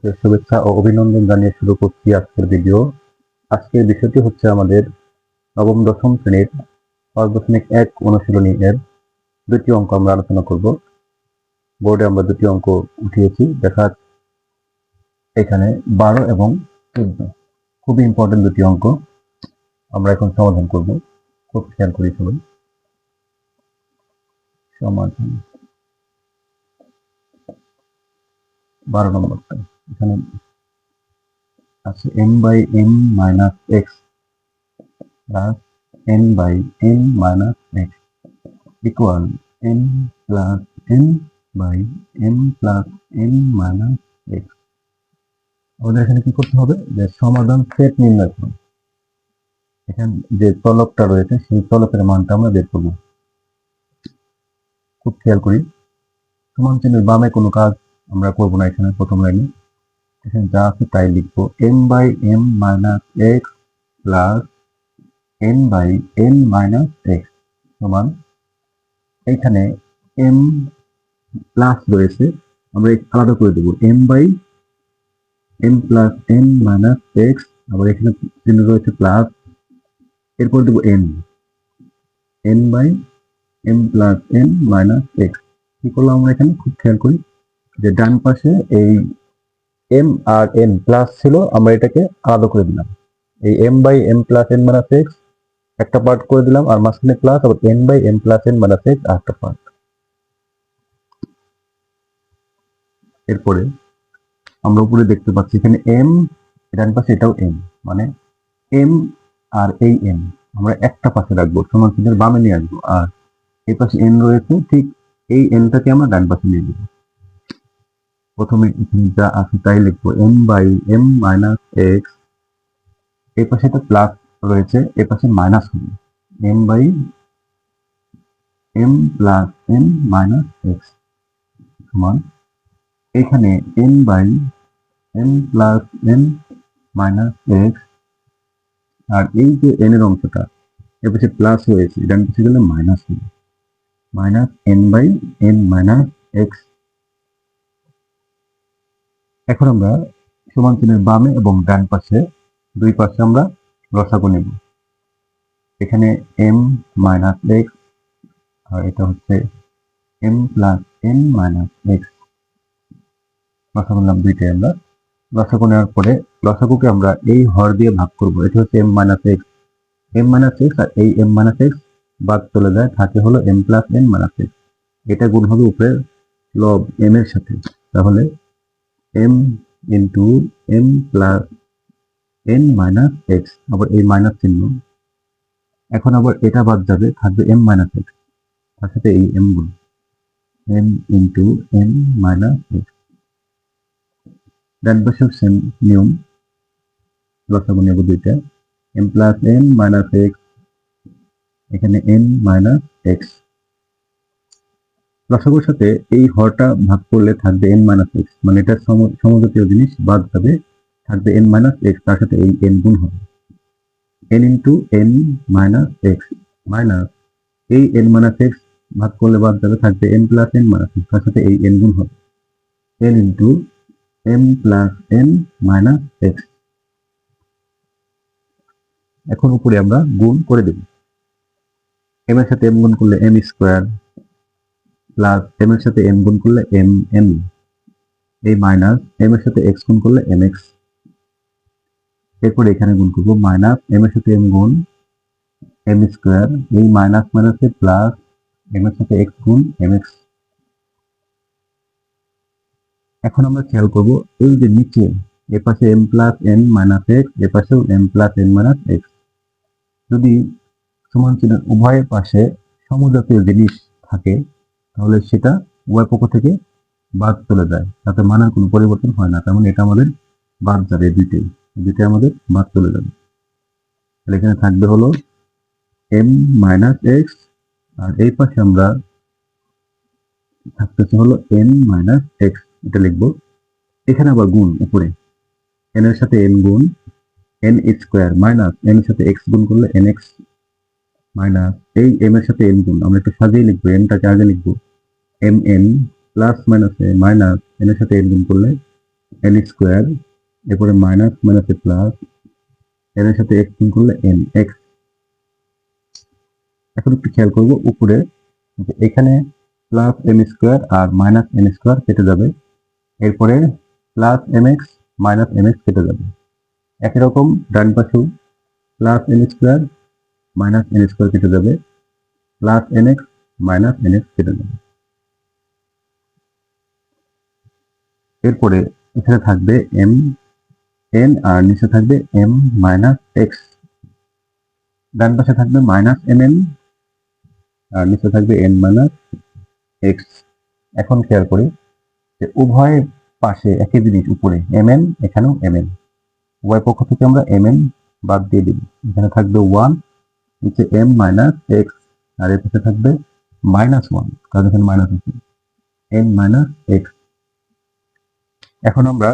শুভেচ্ছা ও অভিনন্দন জানিয়ে শুরু করছি আজকের ভিডিও। আজকের বিষয়টি হচ্ছে আমাদের নবম দশম শ্রেণীর 5.1 অনুশীলনী এর দুটি অঙ্ক আমরা আলোচনা করব। বোর্ডে আমরা দুটি অঙ্ক উঠিয়েছি, দেখা এখানে 12 এবং 14 খুবই ইম্পর্টেন্ট দুটি অঙ্ক আমরা এখন সমাধান করব। খুব খেয়াল করি সবাই। সমাধান 12 নম্বরটা এখানে আছে m/n - x plus n/n - x equal m plus n by m plus n minus x। আমাদের এখানে কি করতে হবে, যে সমাধান সেট নির্ণয় করুন। এখানে যে চলকটা রয়েছে সেই চলকের মানটা আমরা বের করব। খুব খেয়াল করি, সমান চিহ্নের বামে কোনো কাজ আমরা করব না। এখানে প্রথম লাইনে এখানে যা আছে তাই লিখবো, m/m minus x plus n/n minus x সমান, এইখানে m প্লাস রয়েছে, আমরা আলাদা করে দেবো m/m plus n minus x, আবার এখানে চিহ্ন রয়েছে প্লাস, এরপর দেবো n/m plus n minus x। কি করলাম আমরা এখানে, খুব খেয়াল করি যে ডান পাশে এই m আর n প্লাস ছিল, আমরা এটাকে আলাদা করে দিলাম। এই m/m plus n minus x একটা পার্ট করে দিলাম, আর মাঝখানে প্লাস, আবার n/m plus n minus x আরেকটা পার্ট। এরপরে আমরা উপরে দেখতে পাচ্ছি এখানে m, ডান পাশে এটাও m, মানে m আর এই m আমরা একটা পাশে রাখবো, সমান চিহ্নের বামে নিয়ে আসবো, আর এই পাশে n রয়েছে, ঠিক এই nটাকে আমরা ডান পাশে নিয়ে দেবো। প্রথমে এখানে যা আছে তাই লিখবো, m/m minus x, এই পাশে একটা প্লাস রয়েছে, এই পাশে মাইনাস হবে, m/m plus n minus x সমান, এখানে n/m plus n minus x, আর এই যে n এর অংশটা এর পাশে প্লাস হয়েছে, ডান পাশে গেলে মাইনাস হবে, মাইনাস n/n minus x। এখন আমরা সমান চিহ্নের বামে এবং ডান পাশে দুই পাশে আমরা লসাগু নেব। এখানে m minus x আর এটা হচ্ছে m plus n minus x, লসাগু নিলাম দুইটাই। আমরা লসাগু নেওয়ার পরে লসাগুকে আমরা এই হর দিয়ে ভাগ করব। এটা হচ্ছে m minus x, আর এই m minus x বাদ চলে যায়, থাকে হলো m plus n minus x। এটা গুণ হবে উপরে লব m এর সাথে, তাহলে m into m plus n minus x, আবার এই মাইনাস চিহ্ন। এখন আবার এটা বাদ যাবে, থাকবে m minus x, তার সাথে এই m গুণ m into n minus x। ডান পাশেও সেম নিয়ম, লসাগু নেব দুইটা, m plus n minus x, এখানে n minus x। লসাগুর সাথে এই হরটা ভাগ করলে থাকবে n minus x, মানে এটার সমজাতীয় জিনিস বাদ যাবে, থাকবে n minus x, তার সাথে এই n গুণ হবে, n into n minus x minus এই n minus x ভাগ করলে বাদ যাবে, থাকবে n plus n minus x, তার সাথে এই n গুণ হবে, n into m plus n minus x। এখন উপরে আমরা গুণ করে দেব, m এর সাথে m গুণ করলে m স্কোয়ার, প্লাস m এর সাথে n গুণ করলে mn, এই মাইনাস m এর সাথে x গুণ করলে mx। এরপরে এখানে গুণ করবো, মাইনাস m এর সাথে m গুণ m স্কোয়ার, এই মাইনাস মাইনাসে প্লাস m এর সাথে x গুণ mx। এখন আমরা খেয়াল করব, এই যে নিচে এ পাশে m plus n minus x, এ পাশেও m plus n minus x, যদি সমান চিহ্নের উভয় পাশে সমজাতীয় জিনিস থাকে তাহলে সেটা উভয় পক্ষ থেকে বাদ চলে যায়, তাতে মানের কোনো পরিবর্তন হয় না। তার মানে এটা আমাদের বাদ যাবে, দুইটাই আমাদের বাদ চলে যাবে। তাহলে এখানে থাকবে হলো m minus x, আর এই পাশে আমরা থাকতেছে হলো n minus x, এটা লিখবো। এখানে আবার গুণ, উপরে n এর সাথে n গুণ n স্কোয়ার, মাইনাস n এর সাথে x গুণ করলে nx, মাইনাস এই m এর সাথে n গুণ, আমরা একটু সাজিয়ে লিখবো, nটাকে আগে লিখবো mn, প্লাস মাইনাসে মাইনাস n এর সাথে n গুণ করলে এল স্কোয়ার, এরপরে মাইনাস মাইনাসে প্লাস, এর সাথে এক্স গুণ করলে এন এক্স। এখন একটু খেয়াল করবো উপরে যে এখানে প্লাস এম স্কোয়ার আর মাইনাস এন স্কোয়ার কেটে যাবে, এরপরে plus M X minus M X কেটে যাবে। একই রকম ডান পাশেও plus N square minus N square কেটে যাবে, plus N X minus N X কেটে যাবে। এরপরে এখানে থাকবে এম এন আর নিচে থাকবে এম মাইনাস এক্স, ডান পাশে থাকবে মাইনাস এম এন আর নিচে থাকবে এন মাইনাস এক্স। এখন খেয়াল করি যে উভয় পাশে একই জিনিস, উপরে এম এন এখানেও এম এন, উভয় পক্ষ থেকে আমরা এম এন বাদ দিয়ে দিব। এখানে থাকবে ওয়ান, নিচে এম মাইনাস এক্স, আর এর পাশে থাকবে মাইনাস ওয়ান, কারণ এখানে মাইনাস আছে, এন মাইনাস এক্স। এখন আমরা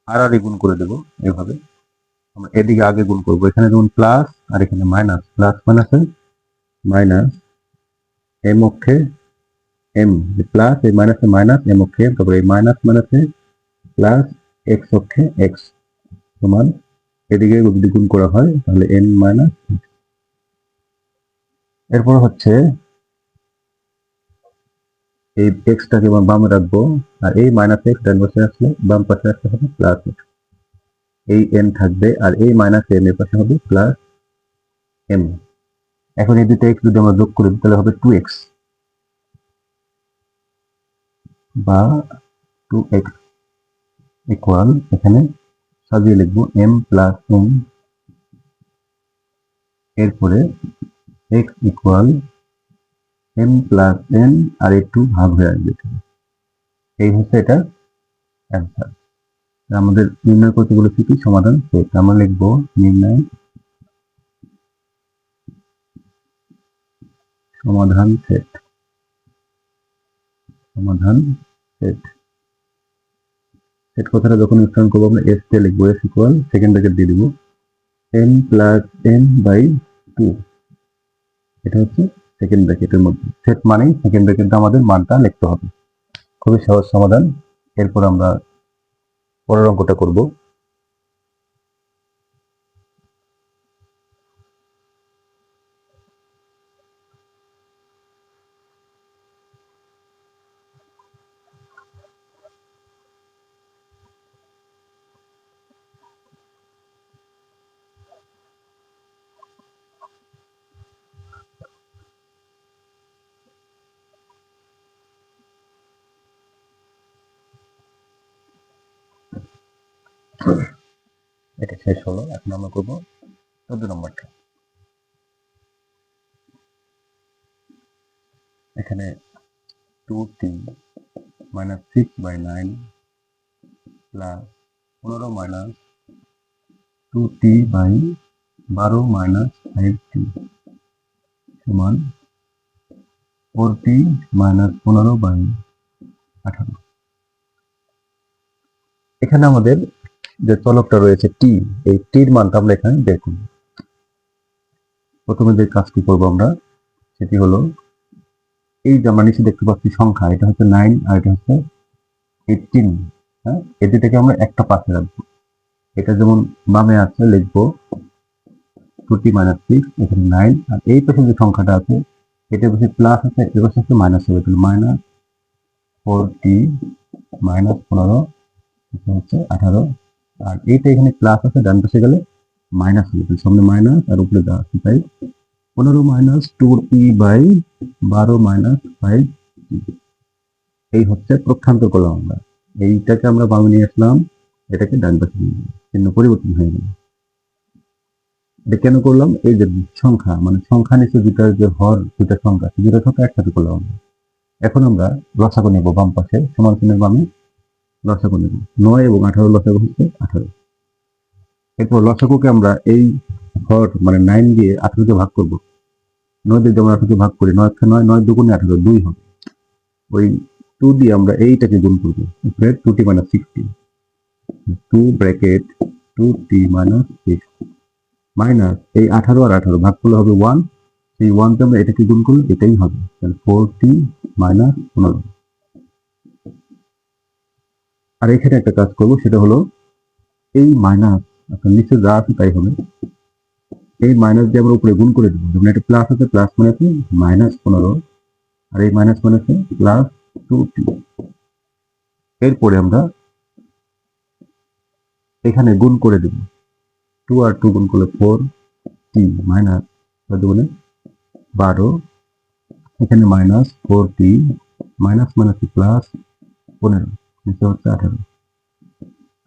আর গুণ করে দেবো এভাবে। আমরা এদিকে আগে গুণ করবো, এখানে যেমন প্লাস আর এখানে মাইনাস, প্লাস মাইনাসে মাইনাস, এম অক্ষে এম, প্লাস এই মাইনাসে মাইনাস, এম অক্ষে, তারপরে এই মাইনাস মাইনাসে প্লাস, এক্স অক্ষে এক্স সমান, এদিকে যদি গুণ করা হয় তাহলে এন মাইনাস। এরপর হচ্ছে এই এক্সটাকে বামে রাখবো, আর এই মাইনাস এক্স ডান পাশে আসলে বাম পাশে আসতে হবে প্লাস এক্স, এই এন থাকবে আর এই মাইনাস এন এর পাশে হবে প্লাস এম। এখন এই দুটো এক্স যদি আমরা যোগ করি তাহলে হবে 2x বা 2x ইকুয়াল, এখানে সাজিয়ে লিখবো m প্লাস n, এরপরে x equal m plus n আর একটু ভাগ হয়ে আসবে। এই হচ্ছে এটা অ্যান্সার। আমাদের নির্ণয় করতে বলেছি কি সমাধান সেট, আমরা লিখবো নির্ণয় সমাধান সেট, সমাধান সেট। সেট কথাটা যখন উচ্চারণ করবো আমরা এস দিয়ে লিখবো, এস ইকুয়াল সেকেন্ড ব্র্যাকেট দিয়ে দিব n প্লাস n বাই 2, এটা হচ্ছে সেকেন্ড ব্র্যাকেটের মধ্যে। সেট মানেই সেকেন্ড ব্র্যাকেটে আমাদের মানটা লিখতে হবে। খুবই সহজ সমাধান। এরপর আমরা পরের অঙ্কটা করব। এটা শেষ হলো, এখন আমরা করবো 14 নম্বরটা। এখানে 2t minus 6/9 plus 15 minus 2t by 12 minus 5t সমান 4t মাইনাস 15 বাই 18। এখানে আমাদের যে চলকটা রয়েছে টি, এই টির মানটা আমরা এখানে বের করব। প্রথমে যে কাজটি করব আমরা সেটি হলো, এই যে আমরা নিচে দেখতে পাচ্ছি সংখ্যা, এটা হচ্ছে 9 আর এটা হচ্ছে 18, হ্যাঁ, এটি থেকে আমরা একটা পাশে রাখবো। এটা যেমন বামে আছে লিখবো 2t মাইনাস 6, এখানে 9, আর এই পাশে যে সংখ্যাটা আছে এটা পাশে প্লাস আছে, এর পাশে হচ্ছে মাইনাস হবে, তাহলে মাইনাস 4t মাইনাস 15 হচ্ছে 18, আর এইটা এখানে প্লাস আছে, ডান পাশে গেলে মাইনাস হবে, তাহলে সামনে মাইনাস আর উপরে দেওয়া আছে, তাই 15 minus 2t by 12 minus 5t। এই হচ্ছে প্রক্ষান্ত করলাম আমরা, এইটাকে আমরা বামে নিয়ে আসলাম, এটাকে ডান পাশে নিয়ে গেলাম, চিহ্ন পরিবর্তন হয়ে গেল। এটা কেন করলাম? এই যে সংখ্যা, মানে সংখ্যা নিচে দুটার যে হর, দুটা সংখ্যা, দুটা সংখ্যা একসাথে করলাম আমরা। এখন আমরা লসাগু নেব, বাম পাশে সমান চিহ্নের বামে লসাগু নেব। 9 এবং 18 লসাগু হচ্ছে 18। এরপর লসাগুকে আমরা এই হর মানে 9 দিয়ে 18 ভাগ করব। 9 দিয়ে যেমন 18 ভাগ করি, 9 9 9 দুগুণে 18, 2 হবে। ওই 2 দিয়ে আমরা এইটাকে গুণ করবো, 2t minus 16, 2 bracket 2t minus 6 minus এই 18 আর 18 ভাগ করলে হবে 1, এই 1 তে আমরা এটাকে গুণ করলে এটাই হবে, তাহলে 4t মাইনাস 15। আর এখানে একটা কাজ করব, সেটা হলো এই মাইনাস আপনার নিচে যা আছে তাই হবে, এই মাইনাস দিয়ে আমরা উপরে গুণ করে দেবো। যেমন এটা প্লাস আছে, প্লাস মানে আছে -15, আর এই মাইনাস মানে আছে +2t। এরপরে আমরা এখানে গুণ করে দেব, 2 আর 2 গুণ করলে 4t মাইনাস 12, এখানে -4t মাইনাস মানে আছে +15, নিচে হচ্ছে 18,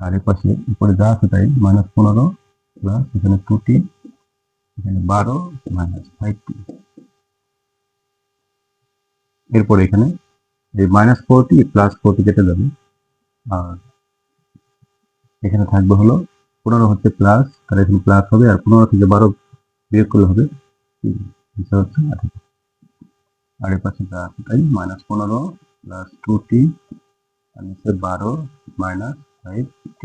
আর এর পাশে উপরে যা আছে তাই -15 প্লাস এখানে 2t, এখানে 12 -5t। এরপরে এখানে এই -4t +4t কেটে যাবে, আর এখানে থাকবে হলো 15 হচ্ছে প্লাস, আর এখানে প্লাস হবে, আর 15 থেকে 12 বিয়োগ করলে হবে 3, নিচে হচ্ছে 18, আর এর পাশে যা আছে তাই -15 প্লাস 2t, আর নিচে 12 -5t।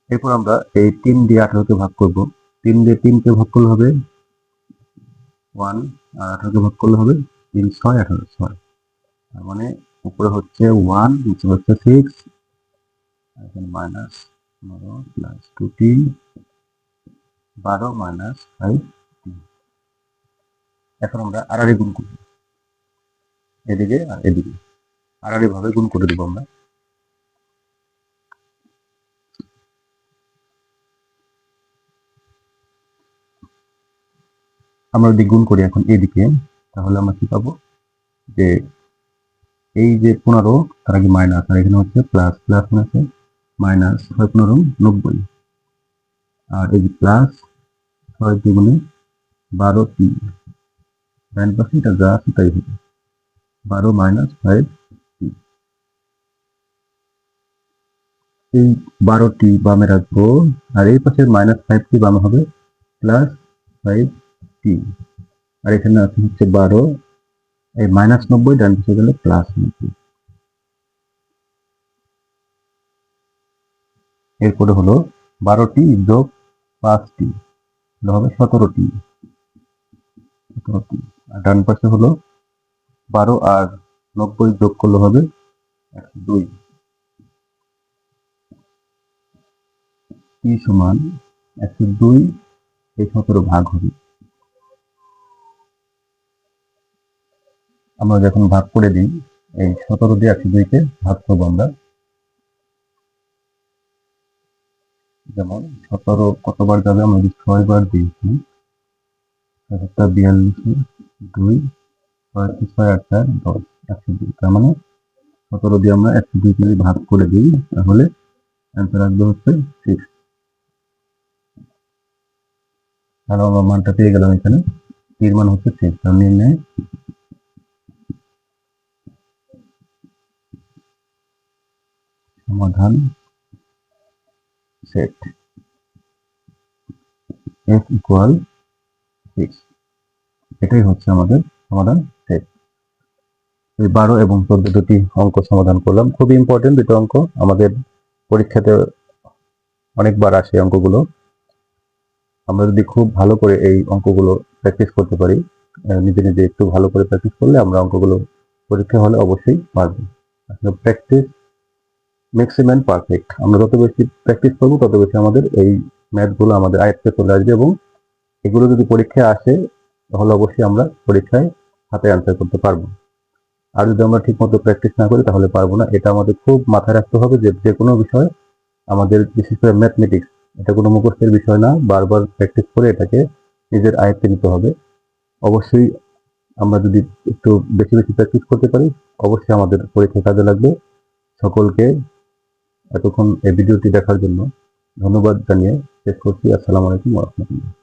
এরপর আমরা এই 3 দিয়ে 18কে ভাগ করব। 3 দিয়ে 3কে ভাগ করলে হবে 1, আর 18কে ভাগ করলে হবে 3 6 18 6, তার মানে উপরে হচ্ছে 1, নিচে হচ্ছে 6, আর এখানে -15 প্লাস 2t 12 -5t। এখন আমরা আড়াআড়ি গুণ করব, এদিকে আর এদিকে আড়াআড়ি ভাবে গুণ করে দেব। আমরা যদি গুণ করি এখন এদিকে, তাহলে আমরা কি পাবো, যে এই যে 15 তার আগে মাইনাস, আর এখানে হচ্ছে প্লাস, প্লাস মানে হচ্ছে মাইনাস 6 15 90, আর এই যে প্লাস 6 দুগুণে 12t, ডান পাশে এটা যা আছে তাই হবে 12 -5t। এই 12টি বামে রাখবো, আর এই পাশের -5t বামে হবে +5t, আর এখানে আছে হচ্ছে 12, এই -90 ডান পাশে গেলে +90। এরপরে হলো 12টি যোগ 5টি হবে 17টি, আর ডান পাশে হলো 12 আর 90 যোগ করলে হবে 102, t সমান 102, এই 17 ভাগ হবে। আমরা যখন ভাগ করে দিই, এই 17 দিয়ে 102কে ভাগ করবো আমরা, যেমন 17 কতবার যাবে, আমরা যদি 6 বার দিয়েছি, 42 2 6 6 8 4 10 102, তার মানে 17 দিয়ে আমরা 102কে যদি ভাগ করে দিই, তাহলে অ্যান্সার আসবে হচ্ছে 6। তাহলে আমরা মানটা পেয়ে গেলাম, এখানে এর মান হচ্ছে 6। তার নির্ণয় সমাধান সেট f = 6, এটাই হচ্ছে আমাদের সমাধান সেট। এই 12 এবং 14 দুটি অঙ্ক সমাধান করলাম, খুবই ইম্পর্টেন্ট দুটো অঙ্ক, আমাদের পরীক্ষাতে অনেকবার আসে অঙ্কগুলো। আমরা যদি খুব ভালো করে এই অঙ্কগুলো প্র্যাকটিস করতে পারি, নিজে নিজে একটু ভালো করে প্র্যাকটিস করলে আমরা অঙ্কগুলো পরীক্ষা হলে অবশ্যই পারবো। আসলে practice makes a man perfect. আমরা যত বেশি প্র্যাকটিস করবো তত বেশি আমাদের এই ম্যাথগুলো আমাদের আয়ত্তে চলে আসবে, এবং এগুলো যদি পরীক্ষায় আসে তাহলে অবশ্যই আমরা পরীক্ষায় হাতে অ্যান্সার করতে পারবো। আর যদি আমরা ঠিক মতো প্র্যাকটিস না করি তাহলে পারবো না। এটা আমাদের খুব মাথায় রাখতে হবে যে যে কোনো বিষয়, আমাদের বিশেষ করে ম্যাথমেটিক্স, এটা কোনো মুখস্থের বিষয় না, বারবার প্র্যাকটিস করে এটাকে নিজের আয়ত্তে নিতে হবে। অবশ্যই আমরা যদি একটু বেশি বেশি প্র্যাকটিস করতে পারি, অবশ্যই আমাদের পরীক্ষায় কাজে লাগবে। সকলকে এতক্ষণ এই ভিডিওটি দেখার জন্য ধন্যবাদ জানিয়ে শেষ করছি। আসসালামু আলাইকুম ওয়া রাহমাতুল্লাহ।